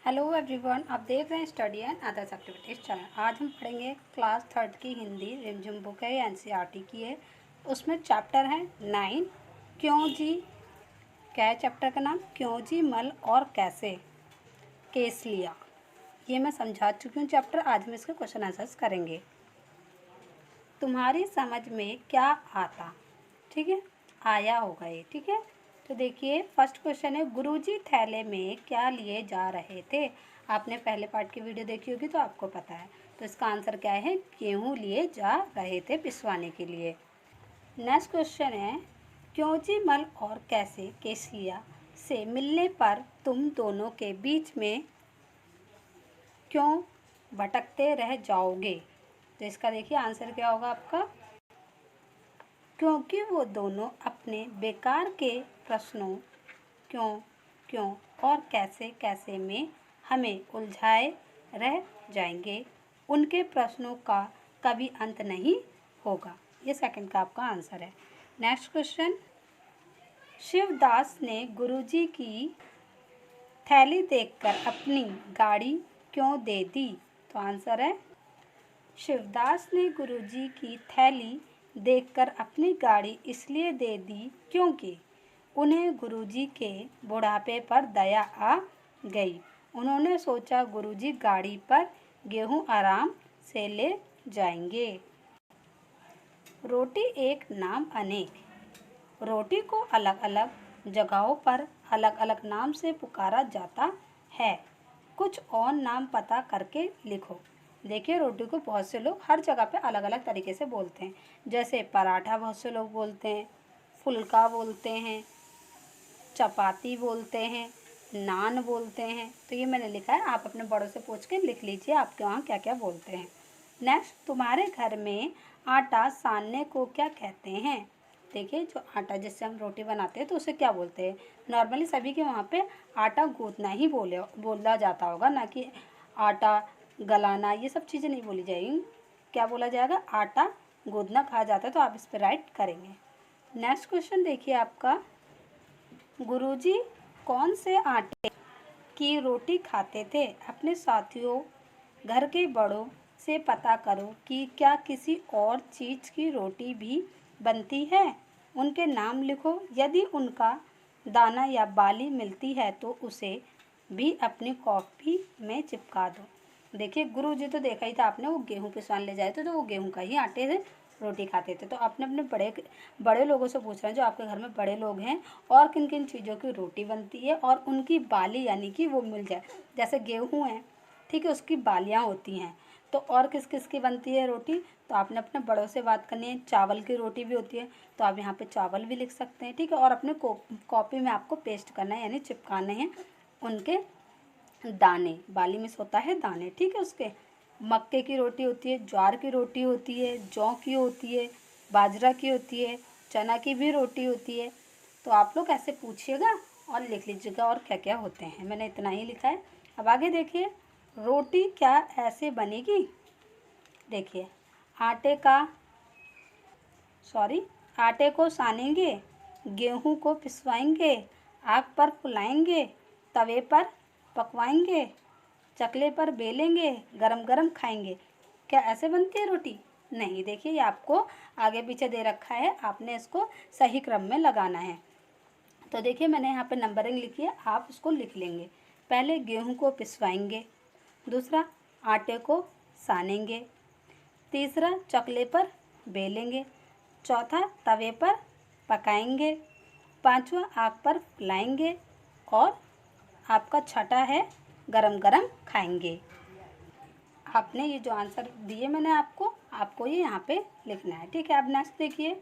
Hello everyone, आप देख रहे हैं study and others activities channel. आज हम पढ़ेंगे क्लास थर्ड की हिंदी। रिमझिम बुक है, एनसीईआरटी की है। उसमें चैप्टर है 9 क्यों जी। क्या है चैप्टर का नाम? क्यों जी, मल और कैसे केस लिया। ये मैं समझा चुकी हूँ चैप्टर। आज हम इसके क्वेश्चन आंसर्स करेंगे। तुम्हारी समझ में क्या आता? ठीक है, आया होगा ये। ठीक है, तो देखिए फर्स्ट क्वेश्चन है, गुरुजी थैले में क्या लिए जा रहे थे? आपने पहले पार्ट की वीडियो देखी होगी तो आपको पता है। तो इसका आंसर क्या है? गेहूँ लिए जा रहे थे पिसवाने के लिए। नेक्स्ट क्वेश्चन है, क्यों जी, मल और कैसे केसलिया से मिलने पर तुम दोनों के बीच में क्यों भटकते रह जाओगे? तो इसका देखिए आंसर क्या होगा आपका। क्योंकि वो दोनों अपने बेकार के प्रश्नों क्यों क्यों और कैसे कैसे में हमें उलझाए रह जाएंगे। उनके प्रश्नों का कभी अंत नहीं होगा। ये सेकंड का आपका आंसर है। नेक्स्ट क्वेश्चन, शिवदास ने गुरुजी की थैली देखकर अपनी गाड़ी क्यों दे दी? तो आंसर है, शिवदास ने गुरुजी की थैली देखकर अपनी गाड़ी इसलिए दे दी क्योंकि उन्हें गुरुजी के बुढ़ापे पर दया आ गई। उन्होंने सोचा गुरुजी गाड़ी पर गेहूं आराम से ले जाएंगे। रोटी एक नाम अनेक। रोटी को अलग अलग जगहों पर अलग अलग नाम से पुकारा जाता है। कुछ और नाम पता करके लिखो। देखिए, रोटी को बहुत से लोग हर जगह पे अलग अलग तरीके से बोलते हैं। जैसे पराठा बहुत से लोग बोलते हैं, फुल्का बोलते हैं, चपाती बोलते हैं, नान बोलते हैं। तो ये मैंने लिखा है, आप अपने बड़ों से पूछ के लिख लीजिए आपके वहाँ क्या क्या बोलते हैं। नेक्स्ट, तुम्हारे घर में आटा सानने को क्या कहते हैं? देखिए, जो आटा जिससे हम रोटी बनाते हैं तो उसे क्या बोलते हैं? नॉर्मली सभी के वहाँ पे आटा गूंथना ही बोला जाता होगा, ना कि आटा गलाना। ये सब चीज़ें नहीं बोली जाएगी। क्या बोला जाएगा? आटा गूंथना कहा जाता है। तो आप इस पर राइट करेंगे। नेक्स्ट क्वेश्चन देखिए आपका, गुरुजी कौन से आटे की रोटी खाते थे? अपने साथियों, घर के बड़ों से पता करो कि क्या किसी और चीज़ की रोटी भी बनती है। उनके नाम लिखो। यदि उनका दाना या बाली मिलती है तो उसे भी अपनी कॉपी में चिपका दो। देखिए, गुरुजी तो देखा ही था आपने, वो गेहूँ पिसवाने ले जाए थे तो वो गेहूँ का ही आटे से रोटी खाते थे। तो आपने अपने बड़े बड़े लोगों से पूछना है, जो आपके घर में बड़े लोग हैं, और किन किन चीज़ों की रोटी बनती है और उनकी बाली यानी कि वो मिल जाए। जैसे गेहूँ है, ठीक है, उसकी बालियाँ होती हैं। तो और किस किस की बनती है रोटी? तो आपने अपने बड़ों से बात करनी है। चावल की रोटी भी होती है, तो आप यहाँ पे चावल भी लिख सकते हैं। ठीक है, और अपने कॉपी में आपको पेस्ट करना है, यानी चिपकाने हैं उनके दाने। बाली में होता है दाने। ठीक है, उसके मक्के की रोटी होती है, ज्वार की रोटी होती है, जौ की होती है, बाजरा की होती है, चना की भी रोटी होती है। तो आप लोग ऐसे पूछिएगा और लिख लीजिएगा और क्या क्या होते हैं। मैंने इतना ही लिखा है। अब आगे देखिए, रोटी क्या ऐसे बनेगी? देखिए, आटे का आटे को सानेंगे, गेहूं को पिसवाएंगे, आग पर फुलाएंगे, तवे पर पकवाएंगे, चकले पर बेलेंगे, गरम गरम खाएंगे। क्या ऐसे बनती है रोटी? नहीं। देखिए, ये आपको आगे पीछे दे रखा है, आपने इसको सही क्रम में लगाना है। तो देखिए, मैंने यहाँ पे नंबरिंग लिखी है, आप उसको लिख लेंगे। पहले गेहूं को पिसवाएंगे, दूसरा आटे को सानेंगे, तीसरा चकले पर बेलेंगे, चौथा तवे पर पकाएंगे, पांचवा आग पर फुलाएंगे, और आपका छठा है गरम गरम खाएंगे। आपने ये जो आंसर दिए मैंने आपको ये यहाँ पे लिखना है। ठीक है, अब नेक्स्ट देखिए,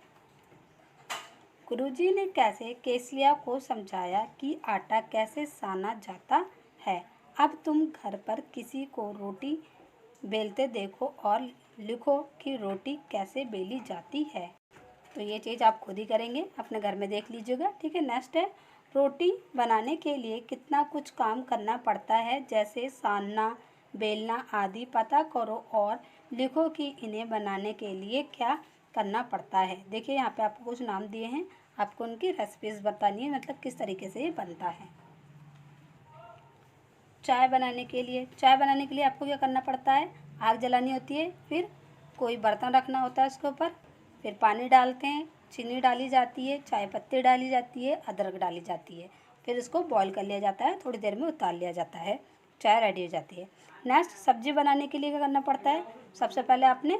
गुरुजी ने कैसे केसलिया को समझाया कि आटा कैसे साना जाता है। अब तुम घर पर किसी को रोटी बेलते देखो और लिखो कि रोटी कैसे बेली जाती है। तो ये चीज़ आप खुद ही करेंगे, अपने घर में देख लीजिएगा। ठीक है, नेक्स्ट है, रोटी बनाने के लिए कितना कुछ काम करना पड़ता है, जैसे सानना, बेलना आदि पता करो और लिखो कि इन्हें बनाने के लिए क्या करना पड़ता है। देखिए, यहाँ पे आपको कुछ नाम दिए हैं, आपको उनकी रेसिपीज़ बतानी है, मतलब किस तरीके से ये बनता है। चाय बनाने के लिए आपको क्या करना पड़ता है, आग जलानी होती है, फिर कोई बर्तन रखना होता है उसके ऊपर, फिर पानी डालते हैं, चीनी डाली जाती है, चाय पत्ती डाली जाती है, अदरक डाली जाती है, फिर इसको बॉईल कर लिया जाता है, थोड़ी देर में उतार लिया जाता है, चाय रेडी हो जाती है। नेक्स्ट सब्जी बनाने के लिए क्या करना पड़ता है, सबसे पहले आपने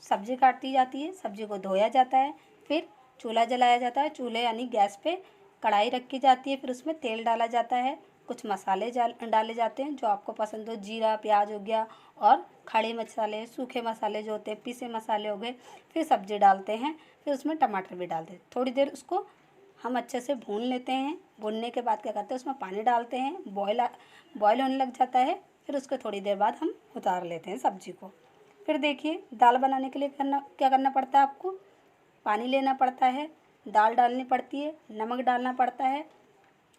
सब्जी काट दी जाती है, सब्जी को धोया जाता है, फिर चूल्हा जलाया जाता है, चूल्हे यानी गैस पे कढ़ाई रखी जाती है, फिर उसमें तेल डाला जाता है, कुछ मसाले डाले जाते हैं जो आपको पसंद हो, जीरा प्याज हो गया और खड़े मसाले, सूखे मसाले जो होते हैं, पीसे मसाले हो गए, फिर सब्जी डालते हैं, फिर उसमें टमाटर भी डालते हैं, थोड़ी देर उसको हम अच्छे से भून लेते हैं। भूनने के बाद क्या करते हैं, उसमें पानी डालते हैं, बॉयल होने लग जाता है, फिर उसको थोड़ी देर बाद हम उतार लेते हैं सब्जी को। फिर देखिए दाल बनाने के लिए क्या करना पड़ता है आपको, पानी लेना पड़ता है, दाल डालनी पड़ती है, नमक डालना पड़ता है,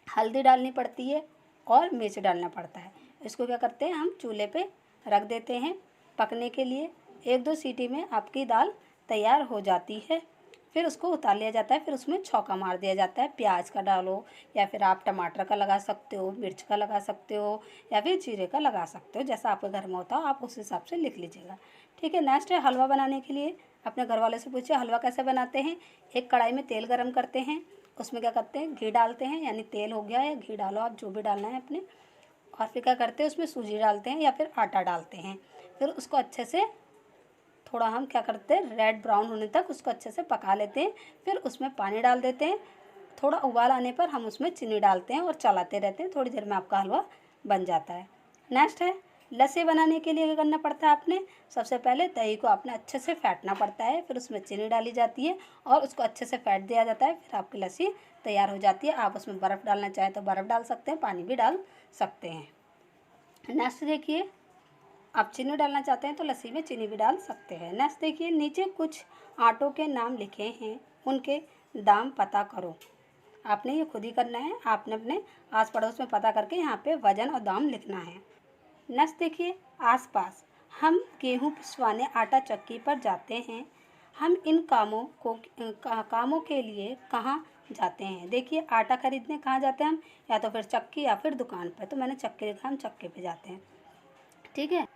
हल्दी डालनी पड़ती है और मिर्च डालना पड़ता है। इसको क्या करते हैं, हम चूल्हे पे रख देते हैं पकने के लिए। 1-2 सीटी में आपकी दाल तैयार हो जाती है, फिर उसको उतार लिया जाता है, फिर उसमें छौंका मार दिया जाता है, प्याज का डालो या फिर आप टमाटर का लगा सकते हो, मिर्च का लगा सकते हो या फिर जीरे का लगा सकते हो, जैसा आपके घर में होता हो आप उस हिसाब से लिख लीजिएगा। ठीक है। नेक्स्ट है हलवा बनाने के लिए। अपने घर वाले से पूछिए हलवा कैसे बनाते हैं। एक कढ़ाई में तेल गरम करते हैं, उसमें क्या करते हैं, घी डालते हैं, यानी तेल हो गया या घी डालो आप जो भी डालना है अपने, और फिर क्या करते हैं, उसमें सूजी डालते हैं या फिर आटा डालते हैं, फिर उसको अच्छे से थोड़ा हम क्या करते हैं, रेड ब्राउन होने तक उसको अच्छे से पका लेते हैं, फिर उसमें पानी डाल देते हैं, थोड़ा उबाल आने पर हम उसमें चीनी डालते हैं और चलाते रहते हैं, थोड़ी देर में आपका हलवा बन जाता है। नेक्स्ट है लस्सी बनाने के लिए क्या करना पड़ता है, आपने सबसे पहले दही को आपने अच्छे से फेंटना पड़ता है, फिर उसमें चीनी डाली जाती है और उसको अच्छे से फेंट दिया जाता है, फिर आपकी लस्सी तैयार हो जाती है। आप उसमें बर्फ़ डालना चाहें तो बर्फ़ डाल सकते हैं, पानी भी डाल सकते हैं। नेक्स्ट देखिए, आप चीनी डालना चाहते हैं तो लस्सी में चीनी भी डाल सकते हैं। नेक्स्ट देखिए, नीचे कुछ आटों के नाम लिखे हैं, उनके दाम पता करो। आपने ये खुद ही करना है, आपने अपने आस पड़ोस में पता करके यहाँ पे वजन और दाम लिखना है। नेक्स्ट देखिए, आसपास हम गेहूँ पिसवाने आटा चक्की पर जाते हैं, हम इन कामों के लिए कहाँ जाते हैं। देखिए आटा खरीदने कहाँ जाते हैं हम, या तो फिर चक्की या फिर दुकान पर, तो मैंने चक्की लिखा, हम चक्की पे जाते हैं। ठीक है।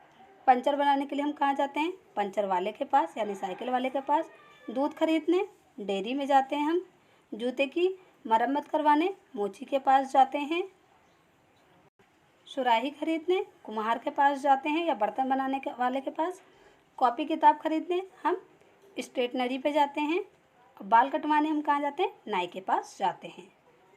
पंचर बनाने के लिए हम कहाँ जाते हैं, पंचर वाले के पास यानी साइकिल वाले के पास। दूध खरीदने डेयरी में जाते हैं हम। जूते की मरम्मत करवाने मोची के पास जाते हैं। सुराही खरीदने कुम्हार के पास जाते हैं या बर्तन बनाने के वाले के पास। कॉपी किताब खरीदने हम स्टेशनरी पे जाते हैं। बाल कटवाने हम कहाँ जाते हैं, नाई के पास जाते हैं।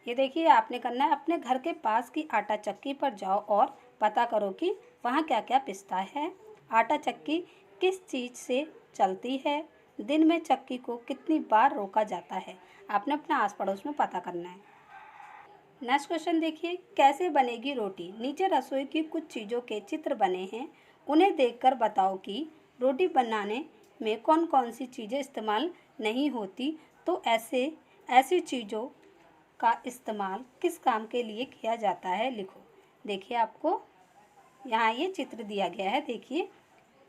ये देखिए आपने करना है, अपने घर के पास की आटा चक्की पर जाओ और पता करो कि वहाँ क्या क्या पिसता है। आटा चक्की किस चीज़ से चलती है, दिन में चक्की को कितनी बार रोका जाता है। आपने अपने आस पड़ोस में पता करना है। नेक्स्ट क्वेश्चन देखिए, कैसे बनेगी रोटी। नीचे रसोई की कुछ चीज़ों के चित्र बने हैं, उन्हें देखकर बताओ कि रोटी बनाने में कौन कौन सी चीज़ें इस्तेमाल नहीं होती, तो ऐसी चीज़ों का इस्तेमाल किस काम के लिए किया जाता है, लिखो। देखिए आपको यहाँ ये चित्र दिया गया है। देखिए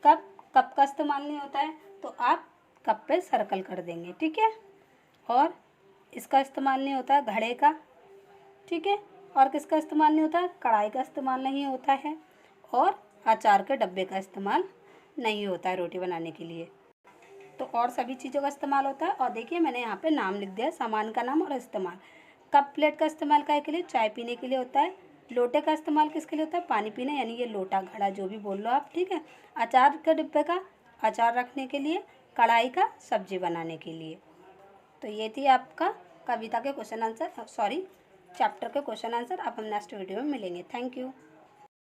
कप का इस्तेमाल नहीं होता है तो आप कप पे सर्कल कर देंगे, ठीक है। और इसका इस्तेमाल नहीं होता है घड़े का, ठीक है। और किसका इस्तेमाल नहीं होता है, कढ़ाई का इस्तेमाल नहीं होता है, और अचार के डब्बे का इस्तेमाल नहीं होता है रोटी बनाने के लिए। तो और सभी चीज़ों का इस्तेमाल होता है। और देखिए मैंने यहाँ पे नाम लिख दिया है, सामान का नाम और इस्तेमाल। कप प्लेट का इस्तेमाल काहे के लिए, चाय पीने के लिए होता है। लोटे का इस्तेमाल किसके लिए होता है, पानी पीने, यानी ये लोटा घड़ा जो भी बोल लो आप, ठीक है। अचार के डिब्बे का अचार रखने के लिए। कढ़ाई का सब्जी बनाने के लिए। तो ये थी आपका कविता के क्वेश्चन आंसर, सॉरी चैप्टर के क्वेश्चन आंसर। अब हम नेक्स्ट वीडियो में मिलेंगे। Thank you.